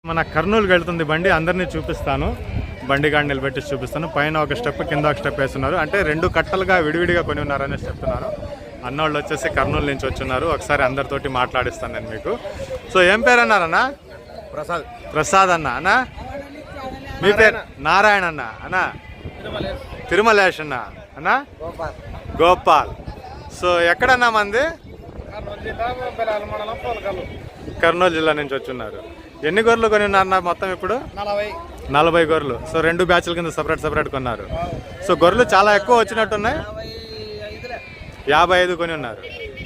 మన కర్నూలుకి వెళ్తుంది బండి, అందరినీ చూపిస్తాను. బండి గాడి నిలబెట్టి చూపిస్తాను. పైన ఒక స్టెప్, కింద ఒక స్టెప్ వేస్తున్నారు. అంటే 2 కట్టలుగా విడివిడిగా కొని ఉన్నారని చెప్తున్నారు. అన్నోళ్ళు వచ్చేసి కర్నూలు నుంచి వచ్చున్నారు. ఒకసారి అందరితోటి మాట్లాడిస్తాను నేను మీకు. సో ఏం పేరు అన్నారన్నా? ప్రసాద్. ప్రసాద్ అన్న. అన్నా మీ పేరు? నారాయణ అన్న. అన్నా తిరుమలేష్ అన్న. అన్నా గోపాల్. సో ఎక్కడన్నా మంది? కర్నూలు జిల్లా నుంచి వచ్చున్నారు. ఎన్ని గొర్రెలు కొని ఉన్నారు మొత్తం ఇప్పుడు? 40 గొర్రెలు. సో 2 బ్యాచ్ల కింద సపరేట్ కొన్నారు. సో గొర్రెలు చాలా ఎక్కువ వచ్చినట్టున్నాయి. 55 కొని ఉన్నారు.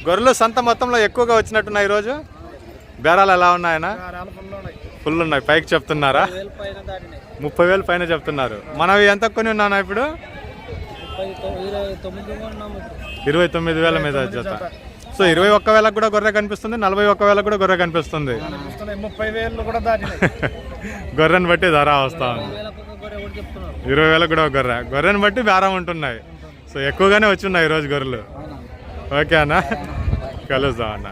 గొర్రెలు సంత మొత్తంలో ఎక్కువగా వచ్చినట్టున్నాయి ఈరోజు. బేరాలు ఎలా ఉన్నాయన? ఫుల్ ఉన్నాయి. పైకి చెప్తున్నారా? 30,000 పైన చెప్తున్నారు. మనవి ఎంత కొని ఉన్నానా ఇప్పుడు? 29,000 మీద జత. సో 21,000 కూడా గొర్రె కనిపిస్తుంది, 41,000 కూడా గొర్రె కనిపిస్తుంది. 30,000 కూడా దాటినాయి. గొర్రెని బట్టి ధర వస్తా ఉంది. 20,000 కూడా గొర్రెని బట్టి బేరం ఉంటున్నాయి. సో ఎక్కువగానే వచ్చున్నాయి ఈరోజు గొర్రెలు. ఓకే అన్న, కలుద్దాం అన్న.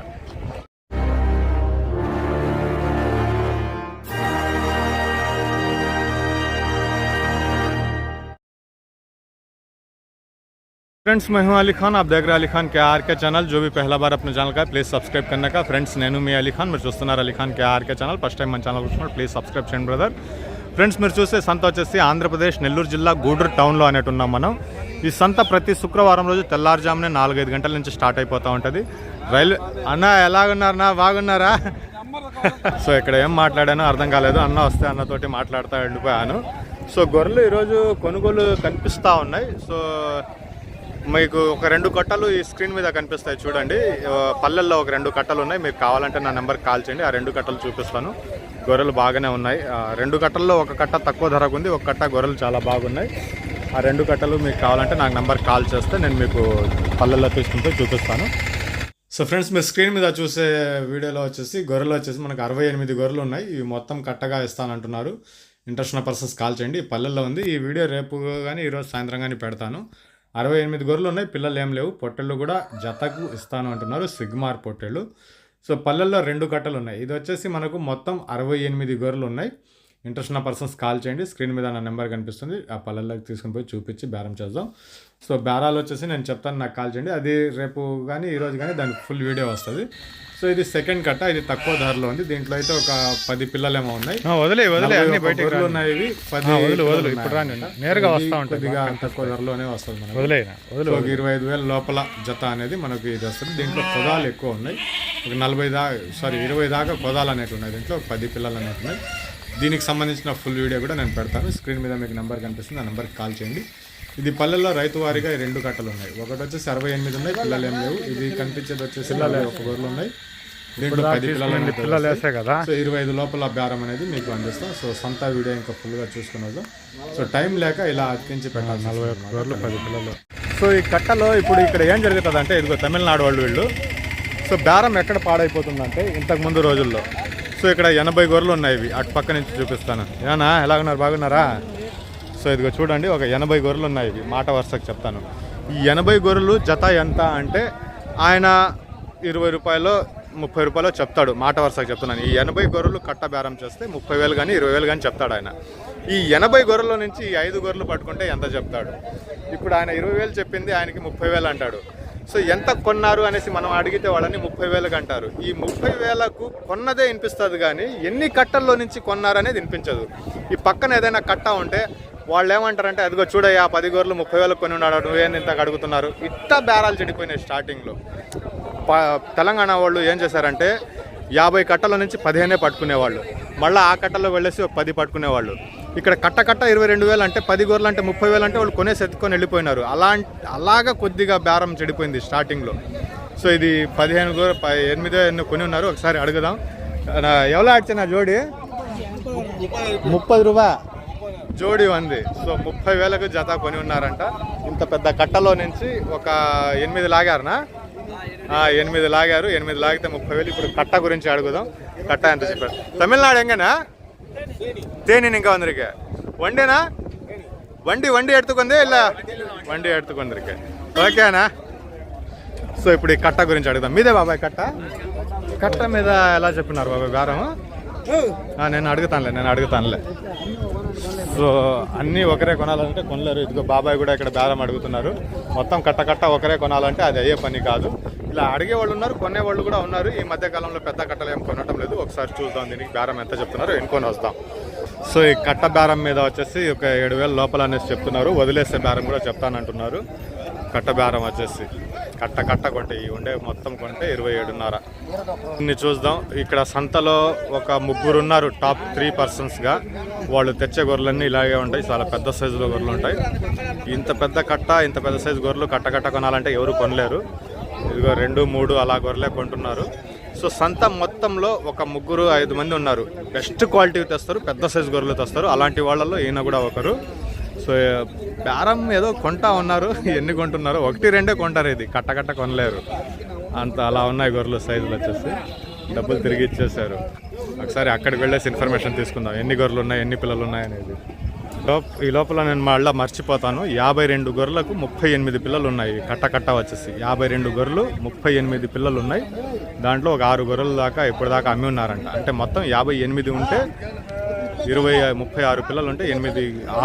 फ्रेंड्स मैं हूं अली खान, आप देख रहे हैं अली खान के आर के चैनल. जो भी पहला बार अपने चैनल का प्लीज़ सब्सक्राइब करने का. फ्रेंड्स నేను మీ అలీ ఖాన్, మీరు చూస్తున్నారు Ali Khan K R K channel. First time మన ఛానల్ చూస్తున్నారు ప్లీజ్ సబ్స్క్రైబ్ చేయండి బ్రదర్. ఫ్రెండ్స్ మీరు చూసే సంత వచ్చేసి ఆంధ్రప్రదేశ్ నెల్లూరు జిల్లా గూడూరు టౌన్లో అనేటున్నాం మనం. ఈ సంత ప్రతి శుక్రవారం రోజు తెల్లారుజామునే 4-5 గంటల నుంచి స్టార్ట్ అయిపోతూ ఉంటుంది. రైల్వే అన్న ఎలాగున్నారన్నా? బాగున్నారా? సో ఇక్కడ ఏం మాట్లాడానో అర్థం కాలేదు. అన్న వస్తే అన్నతోటి మాట్లాడుతూ వెళ్ళిపోయాను. సో గొర్రెలు ఈరోజు కొనుగోలు కనిపిస్తూ ఉన్నాయి. సో మీకు ఒక 2 కట్టలు ఈ స్క్రీన్ మీద కనిపిస్తాయి చూడండి. పల్లెల్లో ఒక 2 కట్టలు ఉన్నాయి. మీకు కావాలంటే నా నెంబర్కి కాల్ చేయండి. ఆ 2 కట్టలు చూపిస్తాను. గొర్రెలు బాగానే ఉన్నాయి. 2 కట్టల్లో ఒక కట్ట తక్కువ ధరకు ఉంది, ఒక కట్ట గొర్రెలు చాలా బాగున్నాయి. ఆ 2 కట్టలు మీకు కావాలంటే నాకు నెంబర్కి కాల్ చేస్తే నేను మీకు పల్లెల్లో తీసుకుంటూ చూపిస్తాను. సో ఫ్రెండ్స్ మీరు స్క్రీన్ మీద చూసే వీడియోలో వచ్చేసి గొర్రెలు వచ్చేసి మనకు 68 గొర్రెలు ఉన్నాయి. ఇవి మొత్తం కట్టగా ఇస్తానంటున్నారు. ఇంట్రెస్ట్ ఉన్న పర్సన్స్ కాల్ చేయండి. పల్లెల్లో ఉంది. ఈ వీడియో రేపు కానీ ఈరోజు సాయంత్రం కానీ పెడతాను. 68 గొర్రెలు ఉన్నాయి. పిల్లలు ఏం లేవు. పొట్టెళ్ళు కూడా జతకు ఇస్తాను అంటున్నారు, సిగ్మార్ పొట్టెళ్ళు. సో పల్లెల్లో 2 కట్టలు ఉన్నాయి. ఇది వచ్చేసి మనకు మొత్తం 68 గొర్రెలు ఉన్నాయి. ఇంట్రెస్ట్ ఉన్న పర్సన్స్ కాల్ చేయండి. స్క్రీన్ మీద నా నెంబర్ కనిపిస్తుంది. ఆ పల్లెల్లోకి తీసుకుని పోయి చూపించి బేరం చేద్దాం. సో బేరాలు వచ్చేసి నేను చెప్తాను, నాకు కాల్ చేయండి. అది రేపు కానీ ఈరోజు కానీ దానికి ఫుల్ వీడియో వస్తుంది. సో ఇది సెకండ్ కట్ట. ఇది తక్కువ ధరలో ఉంది. దీంట్లో అయితే ఒక 10 పిల్లలేమో ఉన్నాయి. బయటకు ఉన్నాయి. ఇవి 10 నేరుగా వస్తూ ఉంటుంది. తక్కువ ధరలోనే వస్తుంది మనకు. ఒక 25,000 లోపల జత అనేది మనకి ఇది వస్తుంది. దీంట్లో పొదాలు ఎక్కువ ఉన్నాయి. ఒక 20 దాకా పొదాలు అనేవి ఉన్నాయి. దీంట్లో 10 పిల్లలు అనేవి ఉన్నాయి. దీనికి సంబంధించిన ఫుల్ వీడియో కూడా నేను పెడతాను. స్క్రీన్ మీద మీకు నెంబర్ కనిపిస్తుంది. ఆ నెంబర్కి కాల్ చేయండి. ఇది పల్లెల్లో రైతు వారీగా 2 కట్టలు ఉన్నాయి. ఒకటి వచ్చేసి 68 ఉన్నాయి. పిల్లలు ఏం లేవు. ఇది కనిపించేది వచ్చేసి ఒక గొర్రెలు ఉన్నాయి. దీంట్లో 10 పిల్లలు వేసాయి కదా. సో 25 లోపల బేరం అనేది మీకు అందిస్తాం. సో సొంత వీడియో ఇంకా ఫుల్గా చూసుకుని వద్దాం. సో టైం లేక ఇలా అతికించి పెట్టాలి. 40 గొర్రెలు 10 పిల్లలు. సో ఈ కట్టలో ఇప్పుడు ఇక్కడ ఏం జరుగుతుంది అంటే, ఇదిగో తమిళనాడు వాళ్ళు వీళ్ళు. సో బేరం ఎక్కడ పాడైపోతుందంటే, ఇంతకుముందు రోజుల్లో సో ఇక్కడ 80 గొర్రెలు ఉన్నాయి. ఇవి అటు పక్క నుంచి చూపిస్తాను. ఏనా ఎలాగున్నారు? బాగున్నారా? సో ఇదిగో చూడండి, ఒక 80 గొర్రెలు ఉన్నాయి. ఇవి మాట వరుసకు చెప్తాను. ఈ 80 గొర్రెలు జత ఎంత అంటే ఆయన 20 రూపాయలు 30 రూపాయలు చెప్తాడు. మాట వరుసకు చెప్తున్నాను. ఈ 80 గొర్రెలు కట్ట బేరం చేస్తే 30,000 కానీ 20,000 కానీ చెప్తాడు ఆయన. ఈ 80 గొర్రెల నుంచి ఈ 5 గొర్రెలు పట్టుకుంటే ఎంత చెప్తాడు? ఇప్పుడు ఆయన 20,000 చెప్పింది, ఆయనకి 30,000 అంటాడు. సో ఎంత కొన్నారు అనేసి మనం అడిగితే వాళ్ళని 30,000 అంటారు. ఈ 30,000కు కొన్నదే వినిపిస్తుంది కానీ ఎన్ని కట్టల్లో నుంచి కొన్నారనేది వినిపించదు. ఈ పక్కన ఏదైనా కట్ట ఉంటే వాళ్ళు ఏమంటారంటే, అదిగో చూడయ్యా 10 గొర్రెలు 30,000 కొని ఉన్నాడు, నువ్వేం ఇంత అడుగుతున్నారు. ఇట్లా బేరాలు చెడిపోయినాయి స్టార్టింగ్లో. తెలంగాణ వాళ్ళు ఏం చేశారంటే 50 కట్టల నుంచి 15 పట్టుకునేవాళ్ళు. మళ్ళీ ఆ కట్టలో వెళ్ళేసి 10 పట్టుకునేవాళ్ళు. ఇక్కడ కట్ట 22,000 అంటే 10 గొర్రెలు అంటే 30,000 అంటే వాళ్ళు కొనేసి ఎత్తుకొని వెళ్ళిపోయినారు. అలాగా కొద్దిగా బేరం చెడిపోయింది స్టార్టింగ్లో. సో ఇది 15 గొర్రె 8 ఎన్నో కొని ఉన్నారు. ఒకసారి అడుగుదాం. ఎవరో ఆడిచిన జోడి 30 రూపాయ జోడి ఉంది. సో 30,000కు జత కొని ఉన్నారంట. ఇంత పెద్ద కట్టలో నుంచి ఒక 8 లాగారునా? 8 లాగారు. 8 లాగితే 30,000. ఇప్పుడు కట్ట గురించి అడుగుదాం. కట్ట ఎంత చెప్పారు? తమిళనాడు ఎంగనా? తేని ఇంకా వందరికే వండేనా? వండి ఎడుతుకుంది ఇలా వండి ఎడుతుకుందరికే. ఓకేనా? సో ఇప్పుడు ఈ కట్ట గురించి అడుగుదాం. మీదే బాబాయ్ కట్ట? కట్ట మీద ఎలా చెప్పినారు బాబాయ్ బేరం? నేను అడుగుతానులే. సో అన్నీ ఒకరే కొనాలంటే కొనలేరు. ఇదిగో బాబాయ్ కూడా ఇక్కడ బేరం అడుగుతున్నారు. మొత్తం కట్ట ఒకరే కొనాలంటే అది అయ్యే పని కాదు. ఇలా అడిగేవాళ్ళు ఉన్నారు, కొనేవాళ్ళు కూడా ఉన్నారు. ఈ మధ్య కాలంలో పెద్ద కట్టలు ఏం కొనటం లేదు. ఒకసారి చూద్దాం దీనికి బేరం ఎంత చెప్తున్నారో ఎన్నుకొని వస్తాం. సో ఈ కట్ట బేరం మీద వచ్చేసి ఒక 7,000 లోపల అనేసి చెప్తున్నారు. వదిలేసే బేరం కూడా చెప్తానంటున్నారు. కట్ట బేరం వచ్చేసి కట్ట కొంటే ఈ ఉండే మొత్తం కొంటే 27.5. ఇన్ని చూద్దాం. ఇక్కడ సంతలో ఒక 3 ఉన్నారు టాప్ 3 పర్సన్స్గా. వాళ్ళు తెచ్చే గొర్రెలన్నీ ఇలాగే ఉంటాయి. చాలా పెద్ద సైజులో గొర్రెలు ఉంటాయి. ఇంత పెద్ద కట్ట, ఇంత పెద్ద సైజు గొర్రెలు కట్ట కొనాలంటే ఎవరు కొనలేరు. ఇదిగో 2, 3 అలా గొర్రెలే కొంటున్నారు. సో సంత మొత్తంలో ఒక 3-5 మంది ఉన్నారు. బెస్ట్ క్వాలిటీ తెస్తారు, పెద్ద సైజు గొర్రెలు తెస్తారు. అలాంటి వాళ్ళల్లో ఈయన కూడా ఒకరు. సో బేరం ఏదో కొంటా ఉన్నారు. ఎన్ని కొంటున్నారు? 1-2 కొంటారు. ఇది కట్ట కొనలేరు. అంత అలా ఉన్నాయి గొర్రెలు సైజులు వచ్చేసి. డబ్బులు తిరిగి ఇచ్చేసారు. ఒకసారి అక్కడికి వెళ్ళేసి ఇన్ఫర్మేషన్ తీసుకుందాం, ఎన్ని గొర్రెలు ఉన్నాయి, ఎన్ని పిల్లలు ఉన్నాయి అనేది. ఈ లోపల నేను మళ్ళీ మర్చిపోతాను. 52 గొర్రెలకు 38 పిల్లలు ఉన్నాయి. కట్ట వచ్చేసి 52 గొర్రెలు 38 పిల్లలు ఉన్నాయి. దాంట్లో ఒక 6 గొర్రెల దాకా ఇప్పటిదాకా అమ్మి ఉన్నారంట. అంటే మొత్తం 58 ఉంటే 36 పిల్లలు ఉంటే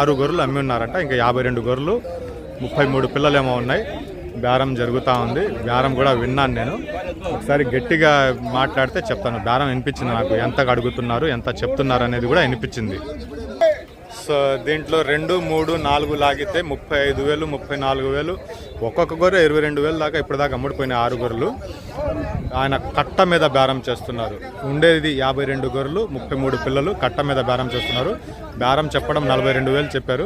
6 గొర్రెలు అమ్మి ఉన్నారంట. ఇంకా 52 గొర్రెలు 33 పిల్లలు ఏమో ఉన్నాయి. బేరం జరుగుతూ ఉంది. బేరం కూడా విన్నాను నేను. ఒకసారి గట్టిగా మాట్లాడితే చెప్తాను. బేరం వినిపించింది నాకు. ఎంత అడుగుతున్నారు, ఎంత చెప్తున్నారు అనేది కూడా వినిపించింది. సో దీంట్లో 2, 3, 4 లాగితే 35,000, 34,000, ఒక్కొక్క గొర్రె 22,000 దాకా ఇప్పటిదాకా అమ్ముడిపోయినాయి. 6 గొర్రెలు ఆయన కట్ట మీద బేరం చేస్తున్నారు. ఉండేది 52 గొర్రెలు 33 పిల్లలు. కట్ట మీద బేరం చేస్తున్నారు. బేరం చెప్పడం 42,000 చెప్పారు.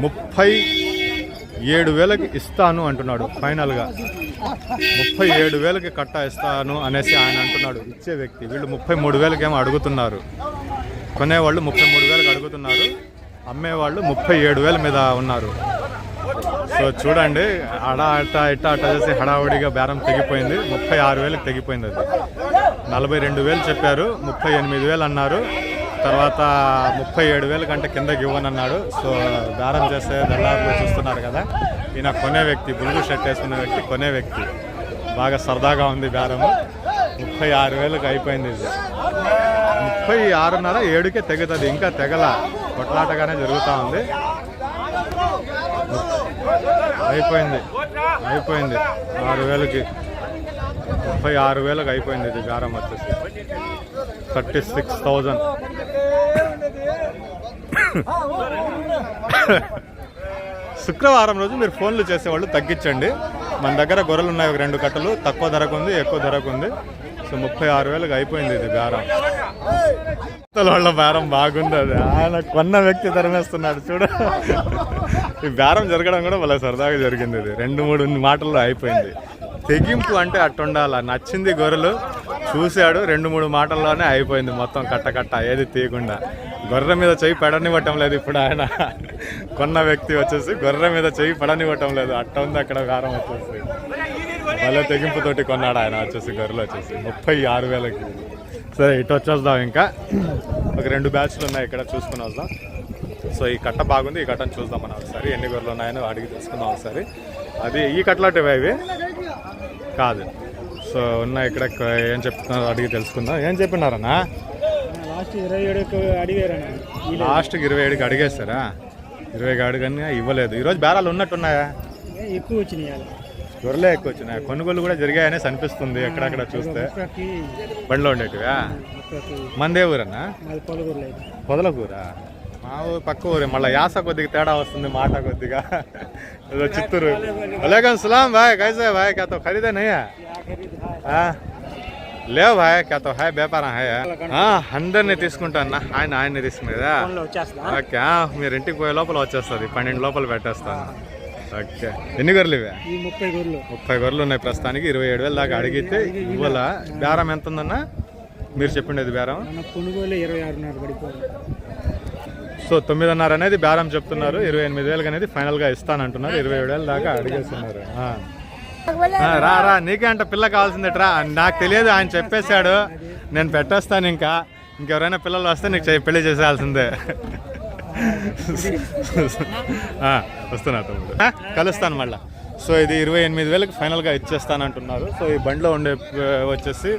37,000కి ఇస్తాను అంటున్నాడు ఫైనల్గా. 37,000కి కట్ట ఇస్తాను అనేసి ఆయన అంటున్నాడు ఇచ్చే వ్యక్తి. వీళ్ళు 33,000కి ఏమో అడుగుతున్నారు. కొనేవాళ్ళు 33,000కి అడుగుతున్నారు. అమ్మేవాళ్ళు 37,000 మీద ఉన్నారు. సో చూడండి, ఇట్ట చేసి హడావుడిగా బేరం తెగిపోయింది. 36,000కి తెగిపోయింది. అది 42,000 చెప్పారు, 38,000 అన్నారు. తర్వాత 37,000 కంటే కిందకి ఇవ్వనన్నాడు. సో బేరం చేసే దళారులు చూస్తున్నారు కదా, ఈయన కొనే వ్యక్తి, బులుగు షర్ట్ వేసుకున్న వ్యక్తి కొనే వ్యక్తి. బాగా సరదాగా ఉంది బేరము. 36,000కి అయిపోయింది. ఇది 36.5, 7కే తెగుతుంది. ఇంకా తెగల, కొట్లాటగానే జరుగుతూ ఉంది. అయిపోయింది 6,000కి, 36,000కి అయిపోయింది. ఇది బేరం వచ్చేసి 36,000. శుక్రవారం రోజు మీరు ఫోన్లు చేసేవాళ్ళు తగ్గించండి. మన దగ్గర గొర్రెలు ఉన్నాయి, ఒక 2 కట్టలు. తక్కువ ధరకు ఉంది, ఎక్కువ ధరకు ఉంది. సో 36,000కి అయిపోయింది ఇది బేరం. వాళ్ళ బేరం బాగుంది. అది ఆయన కొన్న వ్యక్తి తరిమేస్తున్నాడు చూడ. ఈ బేరం జరగడం కూడా వాళ్ళ సరదాగా జరిగింది. ఇది 2-3 మాటల్లో అయిపోయింది. తెగింపు అంటే అట్టుండాల. నచ్చింది గొర్రెలు చూశాడు, 2-3 మాటల్లోనే అయిపోయింది మొత్తం. కట్ట ఏది తీయకుండా. గొర్రె మీద చెయ్యి పడనివ్వటం లేదు ఇప్పుడు ఆయన. కొన్న వ్యక్తి వచ్చేసి గొర్రె మీద చెయ్యి పడనివ్వటం లేదు. అట్ట ఉంది అక్కడ బేరం వచ్చేసి. మళ్ళీ తెగింపుతోటి కొన్నాడు ఆయన వచ్చేసి గొర్రెలు వచ్చేసి 36,000కి. సరే ఇటు వచ్చేద్దాం. ఇంకా ఒక 2 బ్యాచ్లు ఉన్నాయి ఇక్కడ, చూసుకుని వద్దాం. సో ఈ కట్ట బాగుంది. ఈ కట్టను చూద్దాం మనం ఒకసారి. ఎన్ని గొర్రెలు ఉన్నాయని అడిగి తెలుసుకుందాం ఒకసారి. అది ఈ కట్టలాంటివి అవి కాదు. సో ఉన్నాయి ఇక్కడ. ఏం చెప్తున్నారు అడిగి తెలుసుకుందాం. ఏం చెప్పినారన్నా? లాస్ట్కి 27కి అడిగేస్తారా? 20కి అడిగని ఇవ్వలేదు. ఈరోజు బేరాలు ఉన్నట్టున్నాయా? ఎక్కువ వచ్చినాయి, గొర్రెలే ఎక్కువ వచ్చినాయి. కొనుగోలు కూడా జరిగాయనేసి అనిపిస్తుంది ఎక్కడక్కడ చూస్తే. బండిలో ఉండేటివా? మందే ఊరన్నా? పొదలకూరా? మా ఊరు పక్క ఊరే. మళ్ళీ యాస కొద్దిగా తేడా వస్తుంది, మాట కొద్దిగా. ఏదో చిత్తూరు. वालेकुम सलाम भाई, कैसे है भाई? क्या तो खरीदे नहीं है? లేవు భాయ్, क्या तो है వ్యాపార అందరినీ తీసుకుంటాను. ఆయన్ని తీసుకునేదా? ఓకే, మీరు ఇంటికి పోయే లోపల వచ్చేస్తుంది. 12 లోపల పెట్టేస్తాను. ఓకే, ఎన్ని గొర్రెలు ఇవే? 30 గొర్రెలు ఉన్నాయి ప్రస్తుతానికి. 27,000 దాకా అడిగితే ఇవ్వాల. బేరం ఎంత ఉందన్నా మీరు చెప్పిండేది బేరం? సో 9.5 అనేది బేరం చెప్తున్నారు. 28,000 అనేది ఫైనల్గా ఇస్తానంటున్నారు. 27,000 దాకా అడిగేస్తున్నారు. రా నీకే అంట పిల్ల కావాల్సిందేట్రా. నాకు తెలియదు, ఆయన చెప్పేశాడు. నేను పెట్టేస్తాను. ఇంకెవరైనా పిల్లలు వస్తే నీకు పెళ్లి చేసేయాల్సిందే. వస్తున్నా తమ్ముడు, కలుస్తాను మళ్ళీ. సో ఇది 28,000కి ఫైనల్గా ఇచ్చేస్తానంటున్నారు. సో ఈ బండిలో ఉండే వచ్చేసి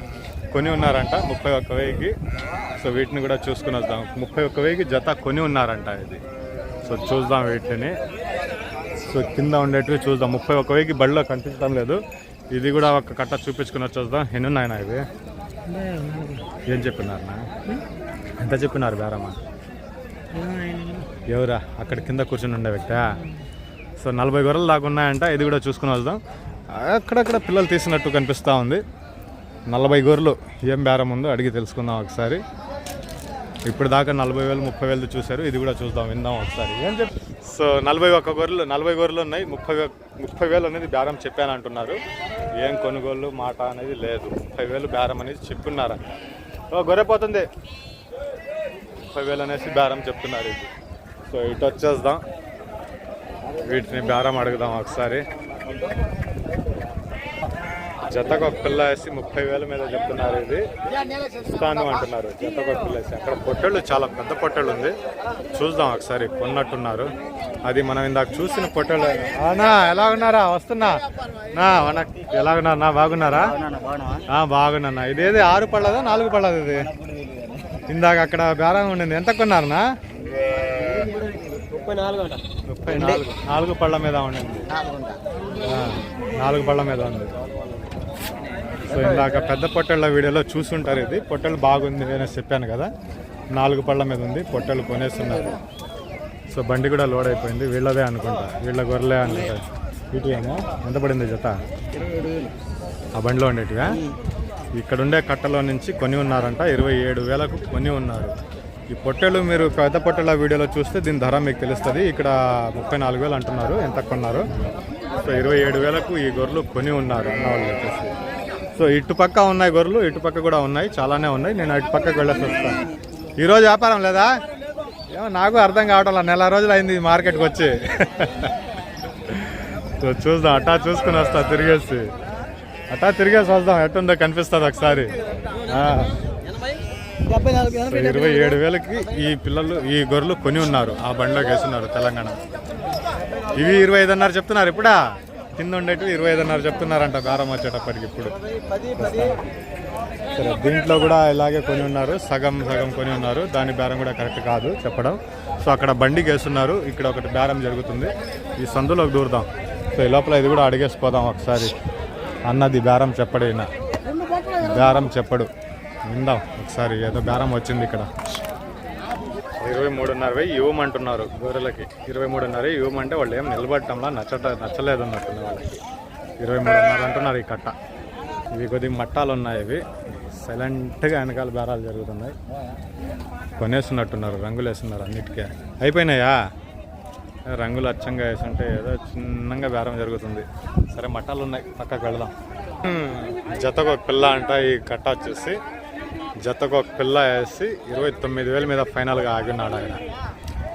కొని ఉన్నారంట 31,000కి. సో వీటిని కూడా చూసుకుని వద్దాం. 31,000కి జత కొని ఉన్నారంట ఇది. సో చూద్దాం వీటిని. సో కింద ఉండేటివి చూద్దాం. 31,000కి బడిలో కనిపించడం లేదు. ఇది కూడా ఒక కట్ట చూపించుకుని వచ్చేద్దాం. ఎన్ని ఉన్నాయన్నా ఇవి? ఏం చెప్పినారన్నా? ఎంత చెప్పినారు బేరమ్మా? ఎవరా అక్కడ కింద కూర్చుని ఉండే వ్యక్తి? సో 40 గొర్రెలు దాకా ఉన్నాయంట. ఇది కూడా చూసుకుని వద్దాం. అక్కడక్కడ పిల్లలు తీసినట్టు కనిపిస్తూ ఉంది. 40 గొర్రెలు ఏం బేరం ఉందో అడిగి తెలుసుకుందాం ఒకసారి. ఇప్పుడు దాకా 40,000 30,000 చూశారు. ఇది కూడా చూద్దాం, విందాం ఒకసారి. ఏం చెప్పి సో 40 గొర్రెలు ఉన్నాయి. 30,000 అనేది బేరం చెప్పాను అంటున్నారు. ఏం కొనుగోలు మాట అనేది లేదు. 30,000 బేరం అనేది చెప్పున్నారా? ఓ గొర్రె పోతుంది. 30,000 అనేసి బేరం చెప్తున్నారు ఇది. సో ఇటు వచ్చేద్దాం, వీటిని బేరం అడుగుదాం ఒకసారి. జతకు ఒక పిల్ల వేసి 30,000 మీద చెప్తున్నారు. ఇది ఇస్తాను అంటున్నారు. జతకు ఒక పిల్ల వేసి. అక్కడ పొట్టేళ్ళు, చాలా పెద్ద పొట్టేళ్ళు ఉంది. చూద్దాం ఒకసారి. కొన్నట్టున్నారు. అది మనం ఇందాక చూసిన పొట్టేళ్ళు. నా ఎలా ఉన్నారా? వస్తున్నా నా ఎలా ఉన్నారు? నా బాగున్నారా? బాగున్నా. ఇదేది 6 పళ్ళదా 4 పళ్ళదా? ఇది ఇందాక అక్కడ బేరం ఉండింది. ఎంత కొన్నారనా? 4 పళ్ళ మీద ఉండింది. 4 పళ్ళ మీద ఉంది. సో ఇందాక పెద్ద పొట్టేళ్ళ వీడియోలో చూసుంటారు. ఇది పొట్టేళ్ళు బాగుంది అనేసి చెప్పాను కదా. 4 పళ్ళ మీద ఉంది. పొట్టేళ్ళు కొనేస్తున్నారు. సో బండి కూడా లోడ్ అయిపోయింది. వీళ్ళదే అనుకుంటా, వీళ్ళ గొర్రెలే అనుకుంటా. వీటి ఏమో ఎంత పడింది జత? ఆ బండిలో ఉండేటివా? ఇక్కడ ఉండే కట్టలో నుంచి కొని ఉన్నారంట. 27,000కు కొని ఉన్నారు. ఈ పొట్టేళ్ళు మీరు పెద్ద పొట్టేళ్ళ వీడియోలో చూస్తే దీని ధర మీకు తెలుస్తుంది. ఇక్కడ 34,000 అంటున్నారు. ఎంత కొన్నారు? సో 27,000కు ఈ గొర్రెలు కొని ఉన్నారు అన్నవాళ్ళు చెప్పేసి. సో ఇటుపక్క ఉన్నాయి గొర్రెలు, ఇటుపక్క కూడా ఉన్నాయి, చాలానే ఉన్నాయి. నేను అటు పక్కకు వెళ్ళేసి వస్తాను. ఈరోజు వ్యాపారం లేదా? ఏమో నాకు అర్థం కావటం. నెల రోజులు అయింది మార్కెట్కి వచ్చి. సో చూద్దాం, అట్టా చూసుకుని వస్తా. తిరిగేసి వద్దాం. ఎట్టుందో కనిపిస్తుంది ఒకసారి. 27,000కి ఈ గొర్రెలు కొని ఉన్నారు. ఆ బండిలోకి వేస్తున్నారు తెలంగాణ. ఇవి 25,500 చెప్తున్నారు. ఇప్పుడా కింద ఉండేటివి 25,500 చెప్తున్నారంట బేరం వచ్చేటప్పటికి. ఇప్పుడు సరే, దీంట్లో కూడా ఇలాగే కొని ఉన్నారు. సగం కొని ఉన్నారు. దాని బేరం కూడా కరెక్ట్ కాదు చెప్పడం. సో అక్కడ బండికి వేస్తున్నారు. ఇక్కడ ఒకటి బేరం జరుగుతుంది. ఈ సందులోకి దూరుదాం. సో ఈ లోపల ఇది కూడా అడిగేసిపోదాం ఒకసారి. అన్నది బేరం చెప్పడైనా, బేరం చెప్పడు, విందాం ఒకసారి. ఏదో బేరం వచ్చింది ఇక్కడ. 23,500 ఇవ్వమంటున్నారు గొర్రెలకి. 23,500 ఇవ్వమంటే వాళ్ళు ఏం నిలబడటంలా నచ్చలేదు అన్నట్టున్నారు వాళ్ళకి. 23,500 అంటున్నారు ఈ కట్ట. ఇవి కొద్దిగా మట్టాలు ఉన్నాయి. ఇవి సైలెంట్గా వెనకాల బేరాలు జరుగుతున్నాయి. కొనేస్తున్నట్టున్నారు. రంగులు వేస్తున్నారు అన్నిటికీ. అయిపోయినాయా? రంగులు అచ్చంగా వేసుంటే ఏదో చిన్నగా బేరం జరుగుతుంది. సరే, మట్టాలు ఉన్నాయి, పక్కకు వెళదాం. జతకు ఒక పిల్ల అంట. ఈ కట్ట వచ్చేసి జతకు ఒక పిల్ల వేసి 29,000 మీద ఫైనల్గా ఆగి ఉన్నాడు ఆయన.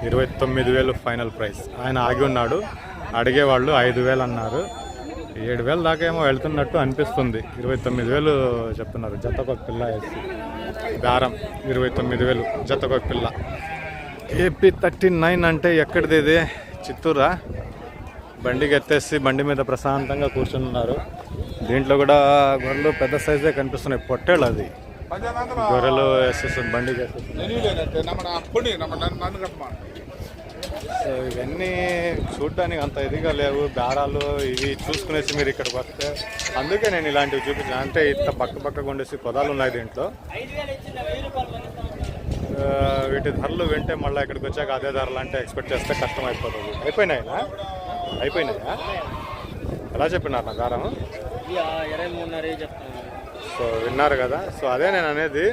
29,000 ఫైనల్ ప్రైస్. ఆయన ఆగి ఉన్నాడు. అడిగేవాళ్ళు 5,000 అన్నారు. 7,000 దాకా ఏమో వెళ్తున్నట్టు అనిపిస్తుంది. 29,000 చెప్తున్నారు జతకు ఒక పిల్ల వేసి. బేరం 29,000 జతకు ఒక పిల్ల. AP 39 అంటే ఎక్కడిది ఇది? చిత్తూరా? బండికి ఎత్తేసి బండి మీద ప్రశాంతంగా కూర్చొని ఉన్నారు. దీంట్లో కూడా గొర్రెలు పెద్ద సైజే కనిపిస్తున్నాయి. పొట్టేళ్ళు అది గొర్రెలు వేసేస్తుంది బండికి వేసేస్తుంది. సో ఇవన్నీ చూడ్డానికి అంత ఇదిగా లేవు బేరాలు. ఇవి చూసుకునేసి మీరు ఇక్కడికి వస్తే అందుకే నేను ఇలాంటివి చూపించాను. అంటే ఇంత పక్క ఉండేసి పొదాలు ఉన్నాయి దీంట్లో. వీటి ధరలు వింటే మళ్ళీ ఇక్కడికి వచ్చాక అదే ధరలు అంటే ఎక్స్పెక్ట్ చేస్తే కష్టం అయిపోతుంది. అయిపోయినాయా? ఎలా చెప్పినారు నా బేరం? సో విన్నారు కదా. సో అదే నేను అనేది,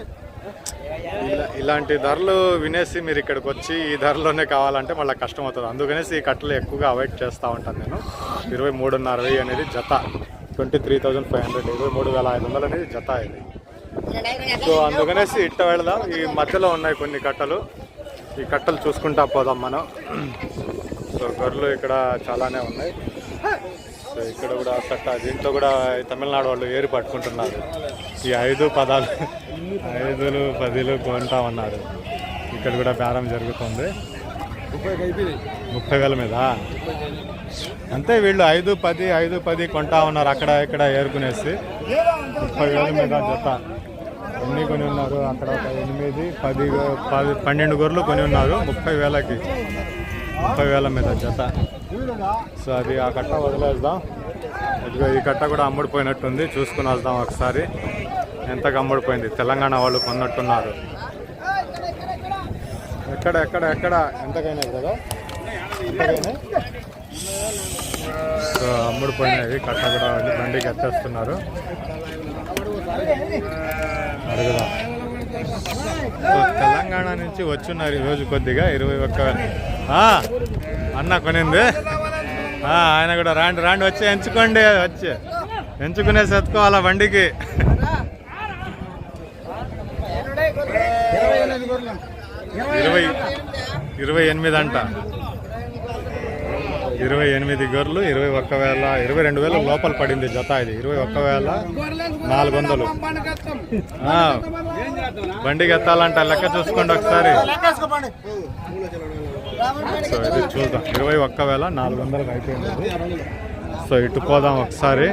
ఇలాంటి ధరలు వినేసి మీరు ఇక్కడికి వచ్చి ఈ ధరలోనే కావాలంటే మళ్ళీ కష్టం అవుతుంది. అందుకనేసి ఈ కట్టలు ఎక్కువగా అవాయిడ్ చేస్తూ ఉంటాను నేను. 23,500 అనేది జత. 23,500, 23,500 అనేది జత ఇది. సో అందుకనేసి ఇట్ట వెళదాం. ఈ మధ్యలో ఉన్నాయి కొన్ని కట్టలు. ఈ కట్టలు చూసుకుంటా పోదాం మనం. సో గొర్రెలు ఇక్కడ చాలానే ఉన్నాయి. సో ఇక్కడ కూడా కట్ట. దీంట్లో కూడా తమిళనాడు వాళ్ళు ఏరి పట్టుకుంటున్నారు. ఈ 5, 10, 5, 10 కొంటా ఉన్నారు. ఇక్కడ కూడా బేరం జరుగుతుంది. 30,000 మీద అంతే. వీళ్ళు 5, 10 కొంటా ఉన్నారు. అక్కడ ఇక్కడ ఏరుకునేసి 30,000 మీద జత. ఎన్ని కొని ఉన్నారు అక్కడ ఒక 8, 10, 12 గొర్రెలు కొని ఉన్నారు 30,000కి, 30,000 మీద జత. సో అది ఆ కట్ట వదిలేద్దాం. ఇదిగో ఈ కట్ట కూడా అమ్ముడిపోయినట్టుంది, చూసుకుని వద్దాం ఒకసారి ఎంతకు అమ్ముడిపోయింది. తెలంగాణ వాళ్ళు కొన్నట్టున్నారు. ఎక్కడ ఎక్కడ ఎక్కడ ఎంతకైనా కదా, ఎంతకైనా. సో అమ్ముడిపోయినవి కట్ట కూడా బండికి ఎత్తేస్తున్నారు. అడుగుదాం. సో తెలంగాణ నుంచి వచ్చున్నారు ఈరోజు కొద్దిగా 21,000 అన్న కొనింది. ఆయన కూడా రాండి రాండి వచ్చి ఎంచుకోండి, వచ్చి ఎంచుకునేసి ఎత్తుకోవాలా బండికి. 28 అంట, 28 గొర్రెలు 21,000, 22,000 లోపల పడింది జత. ఇది 21,400. బండికి ఎత్తాలంట, లెక్క చూసుకోండి ఒకసారి. సో ఇది చూద్దాం, 21,400 అయిపోయింది. సో ఇటు పోదాం ఒకసారి.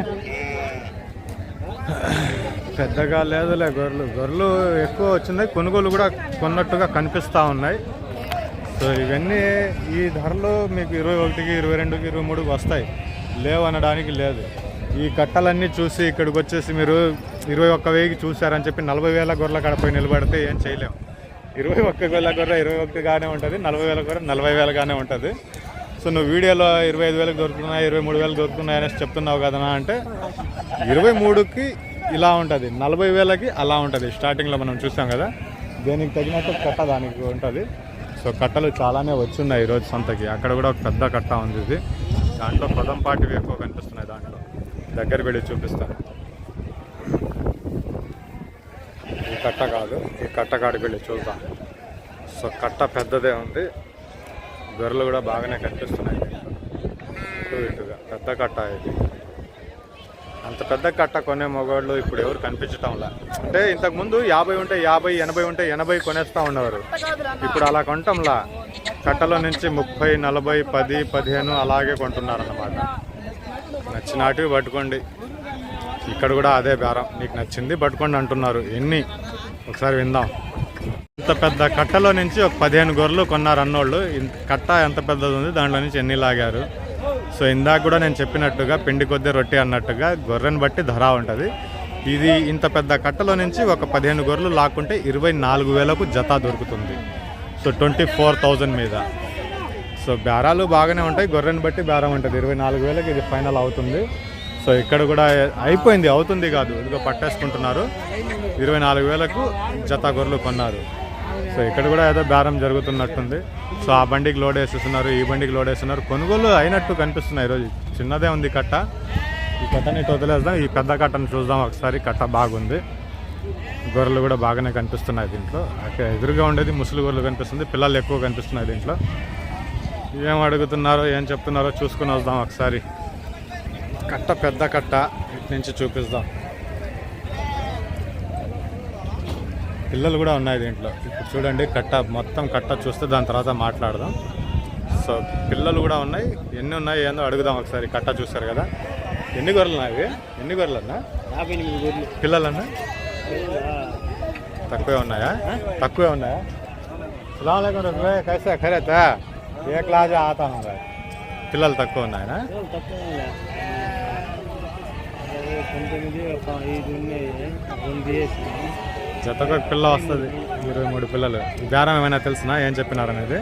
పెద్దగా లేదులే గొర్రెలు ఎక్కువ వచ్చింది, కొనుగోలు కూడా కొన్నట్టుగా కనిపిస్తూ ఉన్నాయి. సో ఇవన్నీ ఈ ధరలు మీకు 21కి, 22కి, 23కి వస్తాయి, లేవు అనడానికి లేదు. ఈ కట్టలన్నీ చూసి ఇక్కడికి వచ్చేసి మీరు 21,000కి చూశారని చెప్పి 40,000 గొర్రెల కాడపోయి నిలబడితే ఏం చేయలేము. 21,000 గొర్రె 21గానే ఉంటుంది, 40,000 గొర్రె 40,000గానే ఉంటుంది. సో నువ్వు వీడియోలో 25,000 దొరుకుతున్నాయి, 23,000 దొరుకుతున్నాయి అనేసి చెప్తున్నావు కదా అంటే 23కి ఇలా ఉంటుంది, 40,000కి అలా ఉంటుంది. స్టార్టింగ్లో మనం చూసాం కదా, దేనికి తగినట్టు కట్ట దానికి ఉంటుంది. సో కట్టలు చాలానే వచ్చున్నాయి ఈరోజు సంతకి. అక్కడ కూడా ఒక పెద్ద కట్ట ఉంది, ఇది దాంట్లో పదంపాటివి ఎక్కువ కనిపిస్తున్నాయి. దాంట్లో దగ్గర వెళ్ళి చూపిస్తాను. ఈ కట్ట కాదు, ఈ కట్ట కాడికి వెళ్ళి చూద్దాం. సో కట్ట పెద్దదే ఉంది, గొర్రెలు కూడా బాగానే కనిపిస్తున్నాయి. ఇటుగా పెద్ద కట్ట ఇది. అంత పెద్ద కట్ట కొనే మగవాళ్ళు ఇప్పుడు ఎవరు కనిపించటంలా. అంటే ఇంతకుముందు 50 ఉంటే 50, 80 ఉంటే 80 కొనేస్తూ ఉండేవారు. ఇప్పుడు అలా కొనటంలా, కట్టలో నుంచి 30, 40, 10, 15 అలాగే కొంటున్నారన్నమాట. నచ్చినటివి పట్టుకోండి. ఇక్కడ కూడా అదే బేరం, నీకు నచ్చింది పట్టుకోండి అంటున్నారు. ఎన్ని ఒకసారి విందాం. ఇంత పెద్ద కట్టలో నుంచి ఒక 15 గొర్రెలు కొన్నారు అన్నోళ్ళు. కట్ట ఎంత పెద్దది ఉంది, దాంట్లో నుంచి ఎన్ని లాగారు. సో ఇందాక కూడా నేను చెప్పినట్టుగా పిండి కొద్ది రొట్టె అన్నట్టుగా గొర్రెని బట్టి ధర ఉంటుంది. ఇది ఇంత పెద్ద కట్టలో నుంచి ఒక 15 గొర్రెలు లాక్కుంటే 24,000కు జత దొరుకుతుంది. సో 24,000 మీద. సో బేరాలు బాగానే ఉంటాయి, గొర్రెని బట్టి బేరం ఉంటుంది. 24,000కి ఇది ఫైనల్ అవుతుంది. సో ఇక్కడ కూడా అయిపోయింది, అవుతుంది కాదు, ఇదిగో పట్టేసుకుంటున్నారు. 24,000కు జత గొర్రెలు కొన్నారు. సో ఇక్కడ కూడా ఏదో బేరం జరుగుతున్నట్టుంది. సో ఆ బండికి లోడ్ వేసేస్తున్నారు, ఈ బండికి లోడ్ వేస్తున్నారు. కొనుగోలు అయినట్టు కనిపిస్తున్నాయి. ఈరోజు చిన్నదే ఉంది కట్ట. ఈ కట్టని వదిలేద్దాం, ఈ పెద్ద కట్టను చూద్దాం ఒకసారి. కట్ట బాగుంది, గొర్రెలు కూడా బాగానే కనిపిస్తున్నాయి దీంట్లో. అక్కడ ఎదురుగా ఉండేది ముసలి గొర్రెలు కనిపిస్తుంది, పిల్లలు ఎక్కువ కనిపిస్తున్నాయి దీంట్లో. ఏం అడుగుతున్నారో ఏం చెప్తున్నారో చూసుకుని వద్దాం ఒకసారి. కట్ట పెద్ద కట్ట, ఇటు నుంచి చూపిస్తాం. పిల్లలు కూడా ఉన్నాయి దీంట్లో. ఇప్పుడు చూడండి కట్ట, మొత్తం కట్ట చూస్తే దాని తర్వాత మాట్లాడదాం. సో పిల్లలు కూడా ఉన్నాయి, ఎన్ని ఉన్నాయి ఏందో అడుగుదాం ఒకసారి. కట్ట చూస్తారు కదా, ఎన్ని గొర్రెలు ఉన్నాయి, ఎన్ని గొర్రెలన్నా? 58 గొర్రెలు. పిల్లలన్నా తక్కువే ఉన్నాయా? తక్కువే ఉన్నాయా? సలాంకైతే ఖరేతా ఏ క్లాస్ ఆతా ఉందా? పిల్లలు తక్కువ ఉన్నాయనా? జతకు పిల్ల వస్తుంది, 23 పిల్లలు. బేరం ఏమైనా తెలుసునా ఏం చెప్పినారు అనేది?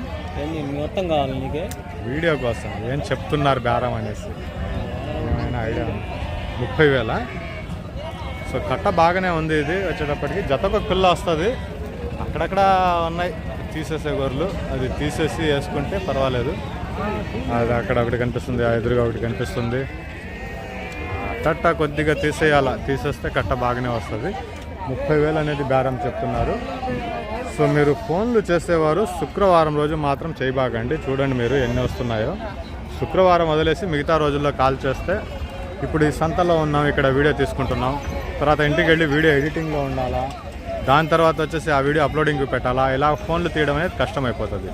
మొత్తం కావాలి నీకే వీడియో కోసం ఏం చెప్తున్నారు బేరం అనేసి ఏమైనా ఐడియా? 30,000. సో కట్ట బాగానే ఉంది. ఇది వచ్చేటప్పటికి జతకు పిల్ల వస్తుంది. అక్కడక్కడ ఉన్నాయి తీసేసే గొర్రెలు, అది తీసేసి వేసుకుంటే పర్వాలేదు. అది అక్కడ ఒకటి కనిపిస్తుంది, ఎదురుగా ఒకటి కనిపిస్తుంది. కట్ట కొద్దిగా తీసేయాల, తీసేస్తే కట్ట బాగానే వస్తుంది. 30,000 అనేది బేరం చెప్తున్నారు. సో మీరు ఫోన్లు చేసేవారు శుక్రవారం రోజు మాత్రం చేయబాకండి. చూడండి మీరు ఎన్ని వస్తున్నాయో. శుక్రవారం వదిలేసి మిగతా రోజుల్లో కాల్ చేస్తే, ఇప్పుడు ఈ సంతలో ఉన్నాం, ఇక్కడ వీడియో తీసుకుంటున్నాం, తర్వాత ఇంటికి వెళ్ళి వీడియో ఎడిటింగ్లో ఉండాలా, దాని తర్వాత వచ్చేసి ఆ వీడియో అప్లోడింగ్కి పెట్టాలా, ఇలా ఫోన్లు తీయడం అనేది కష్టమైపోతుంది.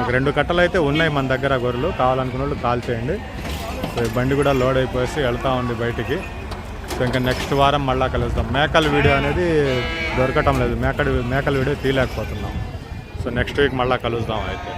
ఒక 2 కట్టలు అయితే ఉన్నాయి మన దగ్గర గొర్రెలు, కావాలనుకున్న వాళ్ళు కాల్ చేయండి. సో ఈ బండి కూడా లోడ్ అయిపోయేసి వెళ్తూ ఉంది బయటికి. సో ఇంకా నెక్స్ట్ వారం మళ్ళీ కలుద్దాం. మేకల వీడియో అనేది దొరకటం లేదు, మేకల వీడియో తీయలేకపోతున్నాం. సో నెక్స్ట్ వీక్ మళ్ళీ కలుద్దాం అయితే.